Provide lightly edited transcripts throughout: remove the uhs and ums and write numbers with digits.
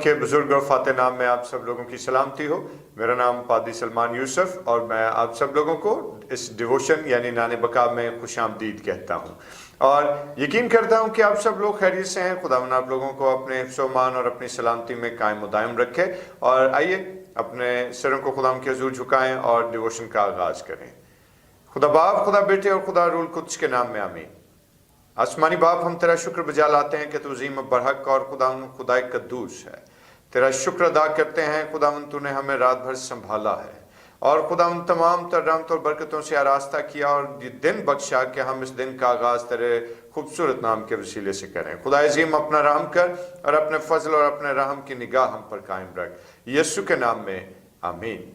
के बुजुर्ग और फाते नाम में आप सब लोगों की सलामती हो। मेरा नाम पादी सलमान यूसुफ और मैं आप सब लोगों को इस डिवोशन यानी नाने बका में खुशामदीद कहता हूँ और यकीन करता हूँ कि आप सब लोग खैरियत से हैं। खुदावन आप लोगों को अपने हिफ्ज़-ओ-मान और अपनी सलामती में कायम व दायम रखे। और आइए अपने सिरों को खुदावन के हुज़ूर झुकाएं और डिवोशन का आगाज़ करें। खुदा बाप, खुदा बेटे और खुदा रूल कुद्स के नाम में आमीन। आसमानी बाप, हम तेरा शुक्र बजा लाते हैं कि तू अज़ीम बरहक और खुदा कद्दूस है। तेरा शुक्र अदा करते हैं खुदावन, तूने हमें रात भर संभाला है और खुदावन तमाम तर रहमत और बरकतों से आरास्ता किया और ये दिन बख्शा कि हम इस दिन का आगाज़ तेरे खूबसूरत नाम के वसीले से करें। खुदा अज़ीम अपना रहम कर और अपने फजल और अपने रहम की निगाह हम पर कायम रख, यीशु के नाम में आमीन।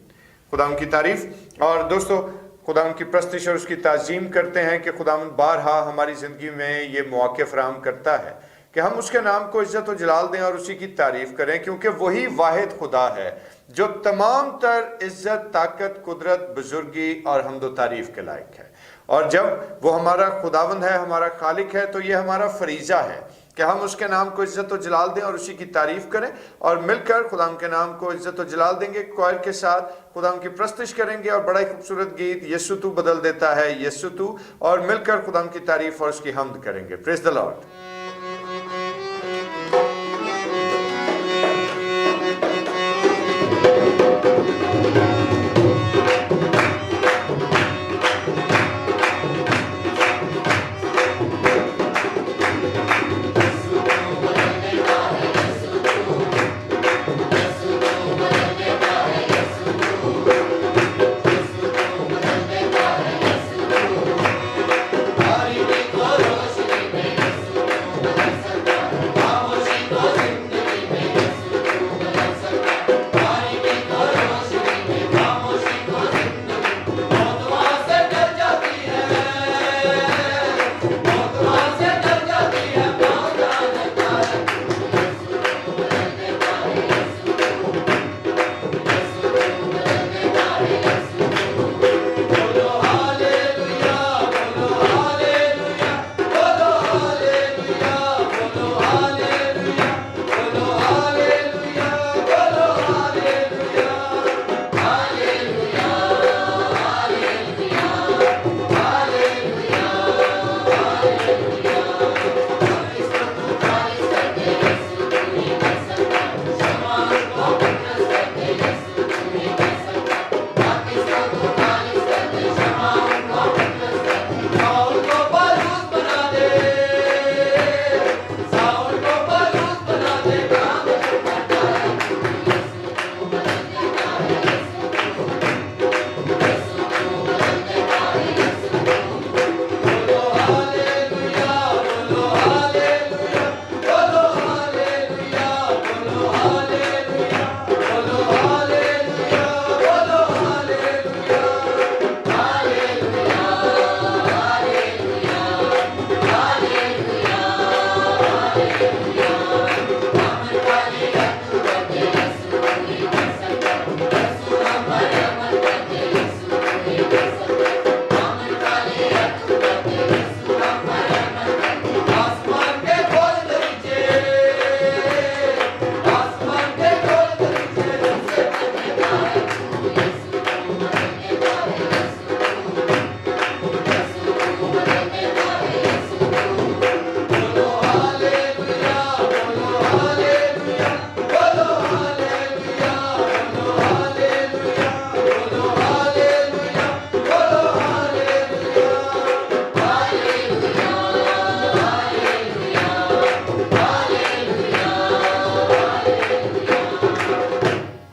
खुदावन की तारीफ। और दोस्तों, खुदावन की प्रस्तिश और उसकी ताज़ीम करते हैं कि खुदावन बारहा हमारी ज़िंदगी में ये मौके फराहम करता है कि हम उसके नाम को इज़्ज़त और जलाल दें और उसी की तारीफ़ करें, क्योंकि वही वाहिद खुदा है जो तमाम तर इज़्ज़त, ताकत, कुदरत, बुजुर्गी और हम्द व तारीफ़ के लायक है। और जब वो हमारा खुदावंद है, हमारा खालिक है, तो ये हमारा फरीज़ा है कि हम उसके नाम को इज़्ज़त और जलाल दें और उसी की तारीफ़ करें और मिलकर खुदाम के नाम को इज़्ज़त और जलाल देंगे। कोयल के साथ खुदाम की प्रस्तिश करेंगे और बड़ा ही खूबसूरत गीत यीशु तू बदल देता है यीशु तू, और मिलकर खुदाम की तारीफ़ और उसकी हम्द करेंगे। Praise the Lord.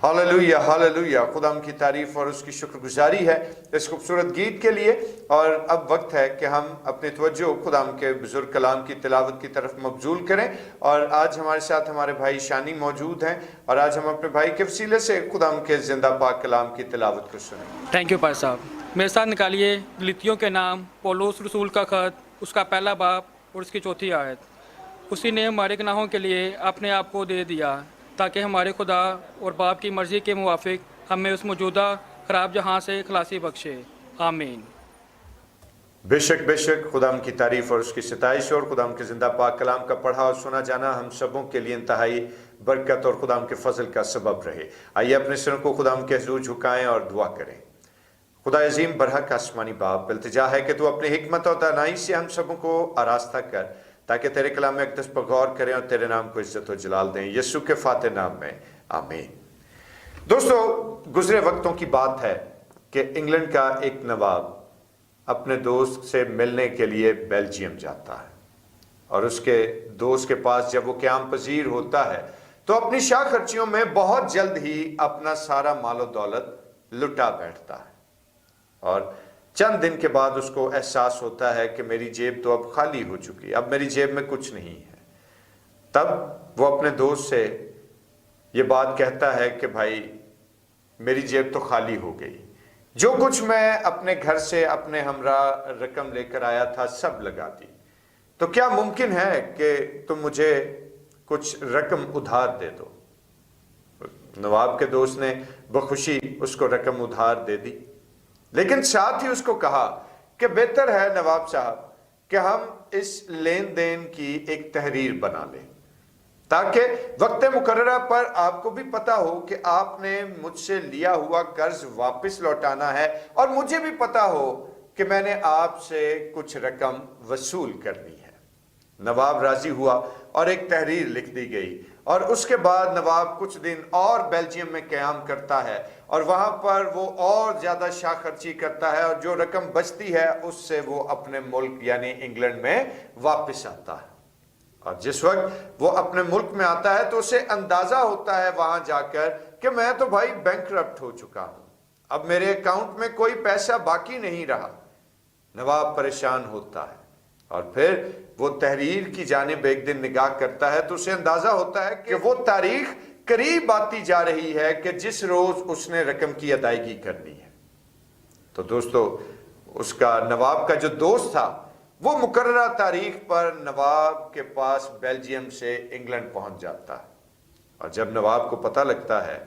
Hallelujah hallelujah. खुदाम की तारीफ और उसकी शुक्रगुजारी है इस खूबसूरत गीत के लिए। और अब वक्त है कि हम अपनी तवज्जो खुदाम के बुजुर्ग कलाम की तिलावत की तरफ मबजूल करें। और आज हमारे साथ हमारे भाई शानी मौजूद हैं और आज हम अपने भाई के वसीले से खुदाम के जिंदा पाक कलाम की तिलावत को सुनें। थैंक यू पार साहब। मेरे साथ निकालिए गलीतियों के नाम पौलुस रसूल का खत, उसका पहला बाब और उसकी चौथी आयत। उसी ने हमारे गुनाहों के लिए अपने आप को दे दिया ताकि हमारे खुदा और बाप की मर्ज़ी के मुवाफिक हमें उस मौजूदा ख़राब जहां से खलासी बख्शे। आमीन। बेशक बेशक खुदाम की तारीफ और उसकी सताइश और खुदाम के जिंदा पाक कलाम का पढ़ा और सुना जाना हम सबों के लिए इंतहाई बरकत और खुदाम के फजल का सबब रहे। आइए अपने सिरों को खुदाम के हुजूर झुकाएं और दुआ करें। खुदा अजीम बरहक आसमानी बाप, इल्तिजा है कि तू अपनी हिकमत और दानाई से हम सबों को आरास्ता कर, ताकि तेरे कलाम अक़दस पर गौर करें और तेरे नाम को इज्जत और जलाल दें। यीशु के फाते नाम में आमीन। दोस्तों, गुजरे वक्तों की बात है कि इंग्लैंड का एक नवाब अपने दोस्त से मिलने के लिए बेल्जियम जाता है और उसके दोस्त के पास जब वो क़याम पजीर होता है तो अपनी शाह खर्चियों में बहुत जल्द ही अपना सारा मालो दौलत लुटा बैठता है और चंद दिन के बाद उसको एहसास होता है कि मेरी जेब तो अब खाली हो चुकी है, अब मेरी जेब में कुछ नहीं है। तब वो अपने दोस्त से ये बात कहता है कि भाई मेरी जेब तो खाली हो गई, जो कुछ मैं अपने घर से अपने हमरा रकम लेकर आया था सब लगा दी, तो क्या मुमकिन है कि तुम मुझे कुछ रकम उधार दे दो। नवाब के दोस्त ने बखुशी उसको रकम उधार दे दी, लेकिन साथ ही उसको कहा कि बेहतर है नवाब साहब कि हम इस लेन देन की एक तहरीर बना लें, ताकि वक्त मुकर्ररा पर आपको भी पता हो कि आपने मुझसे लिया हुआ कर्ज वापस लौटाना है और मुझे भी पता हो कि मैंने आपसे कुछ रकम वसूल करनी है। नवाब राजी हुआ और एक तहरीर लिख दी गई और उसके बाद नवाब कुछ दिन और बेल्जियम में क़याम करता है और वहां पर वो और ज्यादा शाह खर्ची करता है और जो रकम बचती है उससे वो अपने मुल्क यानी इंग्लैंड में वापस आता है। और जिस वक्त वो अपने मुल्क में आता है तो उसे अंदाजा होता है वहां जाकर कि मैं तो भाई बैंकरप्ट हो चुका हूं, अब मेरे अकाउंट में कोई पैसा बाकी नहीं रहा। नवाब परेशान होता है और फिर वो तहरीर की जानिब एक दिन निगाह करता है तो उसे अंदाजा होता है कि वो तारीख करीब आती जा रही है कि जिस रोज उसने रकम की अदायगी करनी है। तो दोस्तों, उसका नवाब का जो दोस्त था वो मुकर्ररा तारीख पर नवाब के पास बेल्जियम से इंग्लैंड पहुंच जाता है और जब नवाब को पता लगता है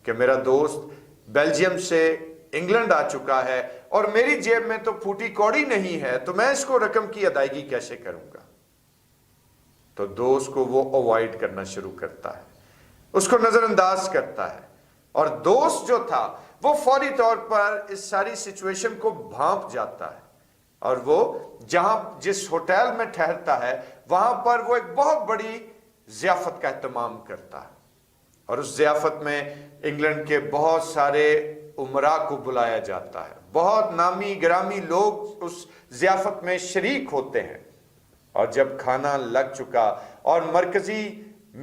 कि मेरा दोस्त बेल्जियम से इंग्लैंड आ चुका है और मेरी जेब में तो फूटी कौड़ी नहीं है, तो मैं इसको रकम की अदायगी कैसे करूंगा। तो दोस्त को वो अवॉइड करना शुरू करता है, उसको नजरअंदाज करता है और दोस्त जो था वो फौरी तौर पर इस सारी सिचुएशन को भांप जाता है और वो जिस होटल में ठहरता है वहां पर वो एक बहुत बड़ी ज़ियाफत का एहतमाम करता है और उस ज़ियाफत में इंग्लैंड के बहुत सारे उमरा को बुलाया जाता है। बहुत नामी गिरामी लोग उस ज़ियाफत में शरीक होते हैं और जब खाना लग चुका और मरकजी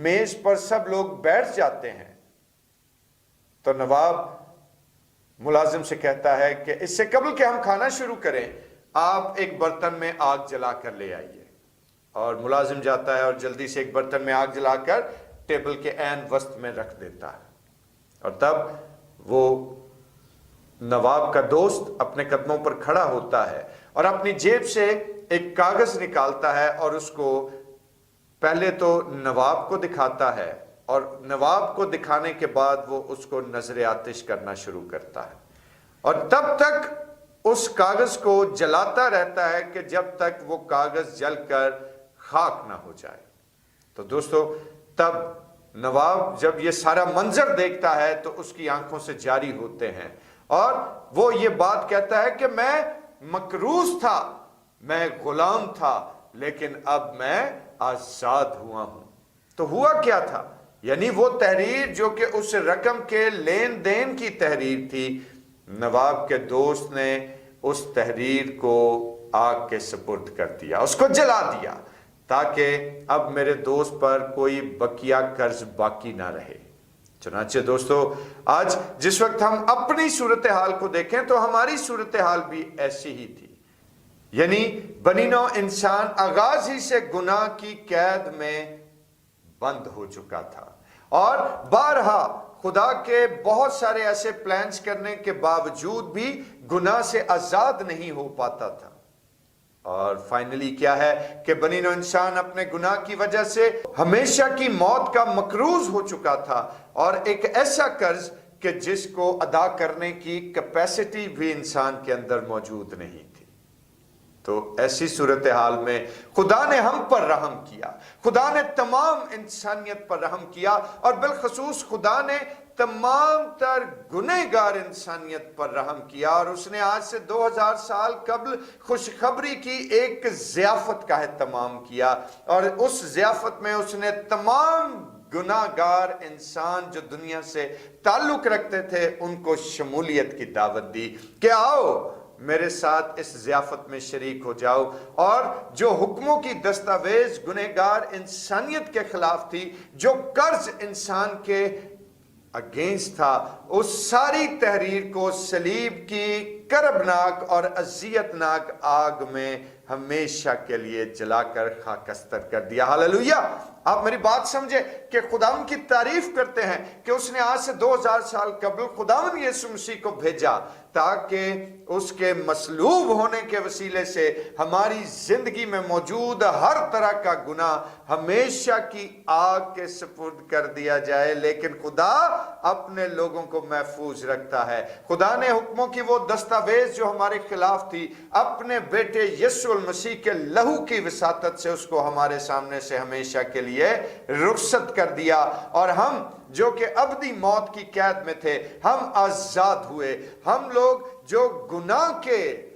मेज पर सब लोग बैठ जाते हैं तो नवाब मुलाजिम से कहता है कि इससे कबल कि हम खाना शुरू करें आप एक बर्तन में आग जला कर ले आइए। और मुलाजिम जाता है और जल्दी से एक बर्तन में आग जलाकर टेबल के ऐन वस्त में रख देता है और तब वो नवाब का दोस्त अपने कदमों पर खड़ा होता है और अपनी जेब से एक कागज निकालता है और उसको पहले तो नवाब को दिखाता है और नवाब को दिखाने के बाद वो उसको नजर आतिश करना शुरू करता है और तब तक उस कागज को जलाता रहता है कि जब तक वो कागज जलकर खाक ना हो जाए। तो दोस्तों, तब नवाब जब ये सारा मंजर देखता है तो उसकी आंखों से जारी होते हैं और वो ये बात कहता है कि मैं मकरूज था, मैं गुलाम था, लेकिन अब मैं आजाद हुआ हूं। तो हुआ क्या था? यानी वो तहरीर जो कि उस रकम के लेन देन की तहरीर थी, नवाब के दोस्त ने उस तहरीर को आग के सुपुर्द कर दिया, उसको जला दिया, ताकि अब मेरे दोस्त पर कोई बकिया कर्ज बाकी ना रहे। चुनांचे दोस्तों, आज जिस वक्त हम अपनी सूरत हाल को देखें तो हमारी सूरत हाल भी ऐसी ही थी। यानी बनी नौ इंसान आगाज ही से गुनाह की कैद में बंद हो चुका था और बारहा खुदा के बहुत सारे ऐसे प्लान्स करने के बावजूद भी गुनाह से आजाद नहीं हो पाता था। और फाइनली क्या है कि बनी नौ इंसान अपने गुनाह की वजह से हमेशा की मौत का मकरूज हो चुका था और एक ऐसा कर्ज कि जिसको अदा करने की कैपेसिटी भी इंसान के अंदर मौजूद नहीं थी। तो ऐसी सूरत हाल में खुदा ने हम पर रहम किया, खुदा ने तमाम इंसानियत पर रहम किया और बिलखसूस खुदा ने तमाम तर गुनहगार इंसानियत पर रहम किया। और उसने आज से 2000 साल कबल खुशखबरी की एक ज़ियाफत का एहतमाम किया और उस ज़ियाफत में उसने तमाम गुनाहगार इंसान जो दुनिया से ताल्लुक रखते थे उनको शमूलियत की दावत दी कि आओ मेरे साथ इस ज़ियाफत में शरीक हो जाओ। और जो हुक्मों की दस्तावेज गुनहगार इंसानियत के खिलाफ थी, जो कर्ज इंसान के अगेंस्ट था, उस सारी तहरीर को सलीब की करबनाक और अजियतनाक आग में हमेशा के लिए जलाकर खाकस्तर कर दिया। हालेलुया। आप मेरी बात समझे कि खुदावन की तारीफ करते हैं कि उसने आज से 2000 साल कबल खुदावन यीशु मसीह को भेजा ताकि उसके मसलूब होने के वसीले से हमारी जिंदगी में मौजूद हर तरह का गुनाह हमेशा की आग के सुपुर्द कर दिया जाए। लेकिन खुदा अपने लोगों को महफूज रखता है। खुदा ने हुक्मों की वो दस्तावेज जो हमारे खिलाफ थी, अपने बेटे यीशु मसीह के लहू की विसातत से उसको हमारे सामने से हमेशा के लिए रुखसत कर दिया और हम जो कि अबदी मौत की कैद में थे, हम आजाद हुए। हम लोग जो गुनाह के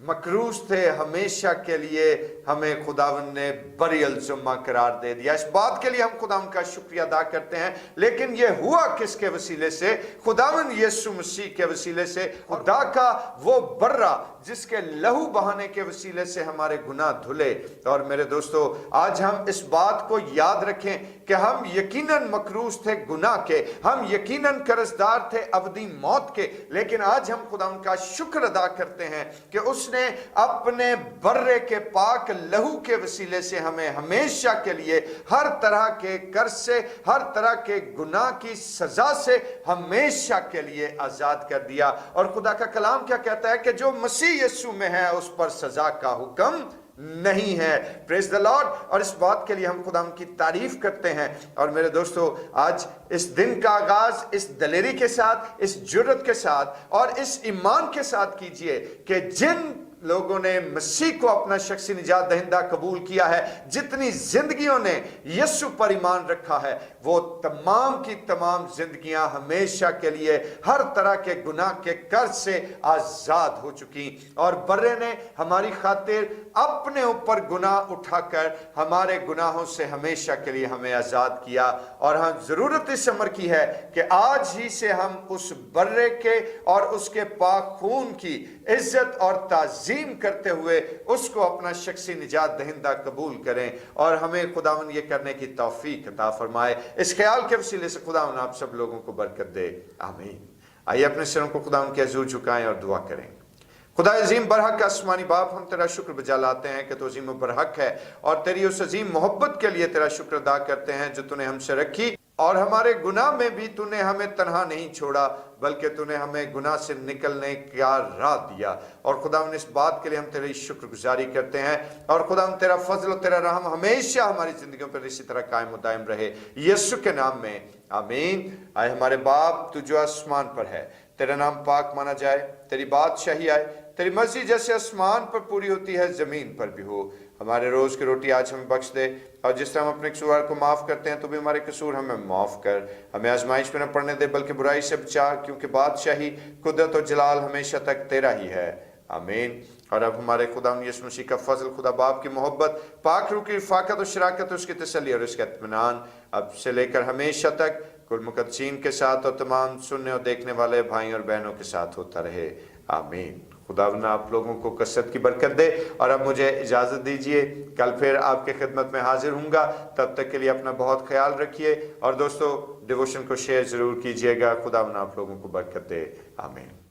मकरूज थे, हमेशा के लिए हमें खुदावन ने बरियल जुम्मा करार दे दिया। इस बात के लिए हम खुदावन का शुक्रिया अदा करते हैं। लेकिन यह हुआ किसके वसीले से? खुदावन यीशु मसीह के वसीले से। खुदा का वो बर्रा जिसके लहू बहाने के वसीले से हमारे गुनाह धुले। और मेरे दोस्तों, आज हम इस बात को याद रखें कि हम यकीनन मकरूज थे गुनाह के, हम यकीनन कर्जदार थे अबदी मौत के, लेकिन आज हम खुदावन का शुक्र अदा करते हैं कि उसने अपने बर्रे के पाक लहू के वसीले से हमें हमेशा के लिए हर तरह के कर्ज से, हर तरह के गुनाह की सजा से हमेशा के लिए आजाद कर दिया। और खुदा का कलाम क्या कहता है कि जो मसीह यीशु में है उस पर सजा का हुक्म नहीं है। Praise the Lord. और इस बात के लिए हम खुदा की तारीफ करते हैं। और मेरे दोस्तों, आज इस दिन का आगाज इस दलेरी के साथ, इस जुर्रत के साथ और इस ईमान के साथ कीजिए कि जिन लोगों ने मसीह को अपना शख्सी निजात दहिंदा कबूल किया है, जितनी जिंदगियों ने यीशु पर ईमान रखा है, वो तमाम की तमाम जिंदगियां हमेशा के लिए हर तरह के गुनाह के कर्ज से आजाद हो चुकी। और बर्रे ने हमारी खातिर अपने ऊपर गुनाह उठाकर हमारे गुनाहों से हमेशा के लिए हमें आजाद किया। और हम जरूरत इस अमर की है कि आज ही से हम उस बर्रे के और उसके पाक खून की इज्जत और ताजीम करते हुए उसको अपना शख्सी निजात दहिंदा कबूल करें और हमें खुदावन ये करने की तौफीक अता फरमाए। इस ख्याल के वसीले से खुदावन आप सब लोगों को बरकत दे। आमीन। आइए अपने सिरों को खुदावन के हुजूर झुकाएं और दुआ करें। खुदा अजीम बरहक आसमानी बाप, हम तेरा शुक्र बजा लाते हैं कि तू अजीम बरहक है और तेरी उस अजीम मोहब्बत के लिए तेरा शुक्र अदा करते हैं जो तूने हमसे रखी। और हमारे गुनाह में भी तूने हमें तन्हा नहीं छोड़ा, बल्कि तूने हमें गुनाह से निकलने का राह दिया। और खुदावन इस बात के लिए हम तेरी शुक्रगुजारी करते हैं। और खुदावन तेरा फजल और तेरा रहम हमेशा हमारी जिंदगियों पर इसी तरह कायम दायम रहे, यीशु के नाम में आमीन। आए हमारे बाप, तू जो आसमान पर है, तेरा नाम पाक माना जाए, तेरी बादशाही आए, तेरी मर्जी जैसे आसमान पर पूरी होती है जमीन पर भी हो। हमारे रोज की रोटी आज हमें बख्श दे, और जिस तरह हम अपने कसूर को माफ करते हैं तो भी हमारे कसूर हमें माफ कर। हमें आजमाइश में न पड़ने दे बल्कि बुराई से बचा, क्योंकि बादशाही, कुदरत और जलाल हमेशा तक तेरा ही है। आमीन। और अब हमारे खुदा यीशु मसीह का फजल, खुदा बाप की मोहब्बत, पाक रूह की रफ़ाकत और शराकत, उसकी तसल्ली और उसका इत्मीनान अब से लेकर हमेशा तक कुल मुकद्दसीन के साथ और तमाम सुनने और देखने वाले भाई और बहनों के साथ होता रहे। आमीन। खुदावंद आप लोगों को कसरत की बरकत दे। और अब मुझे इजाज़त दीजिए, कल फिर आपके खिदमत में हाजिर हूँगा। तब तक के लिए अपना बहुत ख्याल रखिए और दोस्तों डिवोशन को शेयर ज़रूर कीजिएगा। खुदावंद आप लोगों को बरकत दे। आमीन।